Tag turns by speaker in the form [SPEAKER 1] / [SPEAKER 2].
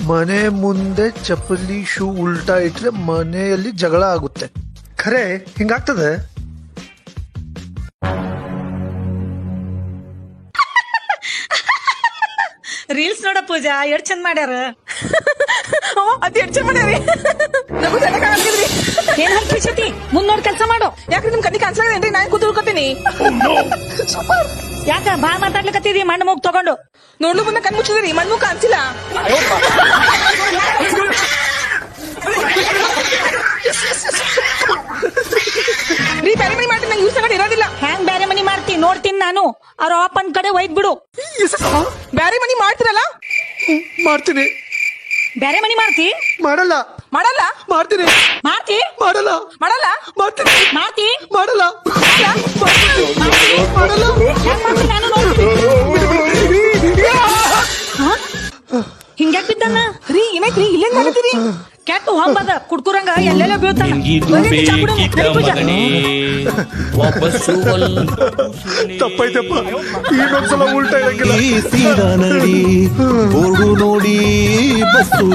[SPEAKER 1] ಮನೆ ಮುಂದೆ ಚಪ್ಪಲಿ ಶೂ ಉಲ್ಟಾ ಇಟ್ರೆ ಮನೆಯಲ್ಲಿ ಜಗಳ ಆಗುತ್ತೆ. ಖರೆ ಹಿಂಗಾಗ್ತದೆ.
[SPEAKER 2] ರೀಲ್ಸ್ ನೋಡ ಪೂಜಾ ಎಷ್ಟ್ ಚಂದ ಮಾಡ್ಯಾರ.
[SPEAKER 3] ಅದ್ ಎಷ್ಟ್ ಚಂದ ಮಾಡ್ಯಾರಿ. ನಮಗ್ ಚೆನ್ನಾಗ್ ಕಾಣ್ತಿದ್ರಿ.
[SPEAKER 2] ಏನ್ ಹಲ್ಕಿಸತಿ ಮುಂದ್ ನೋಡ್ ಕೆಲ್ಸ ಮಾಡು.
[SPEAKER 3] ಯಾಕ್ರಿ ನಿಮ್ ಕಣ್ಣಿ ಕಾಣಿಸ್ಲಾಗೇನ್ರಿ? ನಾನ್ ಕೂತ್ಕೊತೀನಿ.
[SPEAKER 2] ಯಾಕ ಬಾ ಮಾತಾಡ್ಲಿಕತ್ತಿದಿ ಮಣ್ಣು ಮೂಗ್ ತಗೊಂಡು.
[SPEAKER 3] ನೋಡ್ಲು ಮುಂದೆ ಕಣ್ ಮುಚ್ಚಿದ್ರಿ, ಮಣ್ಣು ಕಾಣಿಸಿಲ್ಲ. ರೀ ಬೇರೆ ಮನಿ ಮಾಡ್ತೀನಿ, ನಂಗೆ ಯೂಸ್ ಇರೋದಿಲ್ಲ.
[SPEAKER 2] ಹ್ಯಾಂಗ್ ಬೇರೆ ಮನಿ ಮಾಡ್ತಿ ನೋಡ್ತೀನಿ ನಾನು. ಅವ್ರ ಅಪ್ಪನ್ ಕಡೆ ಒಯ್ದ್ ಬಿಡು.
[SPEAKER 3] ಬೇರೆ ಮನಿ ಮಾಡ್ತಿರಲ್ಲ?
[SPEAKER 1] ಮಾಡ್ತೀನಿ.
[SPEAKER 2] ಬೇರೆ ಮನಿ ಮಾಡ್ತಿ?
[SPEAKER 1] ಮಾಡಲ್ಲ.
[SPEAKER 3] ಮಾಡಲ್ಲ?
[SPEAKER 1] ಮಾಡ್ತೀನಿ.
[SPEAKER 2] ಮಾಡ್ತಿ?
[SPEAKER 1] ಮಾಡಲ್ಲ.
[SPEAKER 3] ಮಾಡಲ್ಲ?
[SPEAKER 1] ಮಾಡ್ತೀನಿ.
[SPEAKER 2] ಮಾಡ್ತಿ?
[SPEAKER 1] ಮಾಡಲ್ಲ. ಮಾಡಲ್ಲ.
[SPEAKER 2] ಹೆಂಗ್ ಮಾಡ್ತಿ ನಾನು ನೋಡ್ತೀನಿ. ಹಿಂಗ್ಯಾಕ್ ಬಿದ್ದಾನ?
[SPEAKER 3] ರೀ ಏನಾಯ್ತ್ರಿ? ಇಲ್ಲೇನ್ ಮಾಡ್ತೀರಿ?
[SPEAKER 2] ಕೆಟ್ಟ ಹೊಂಬದ ಕುಡ್ಕುರಂಗ ಎಲ್ಲೆಲ್ಲ ಬೀಳ್ತಾನ.
[SPEAKER 1] ತಪ್ಪಾಯ್ತಪ್ಪ, ಇನ್ನೊಂದ್ಸಲ ಉಲ್ಟಾ ಇರಂಗಿಲ್ಲ.
[SPEAKER 4] ನೋಡಿ ಬಸ್ಸು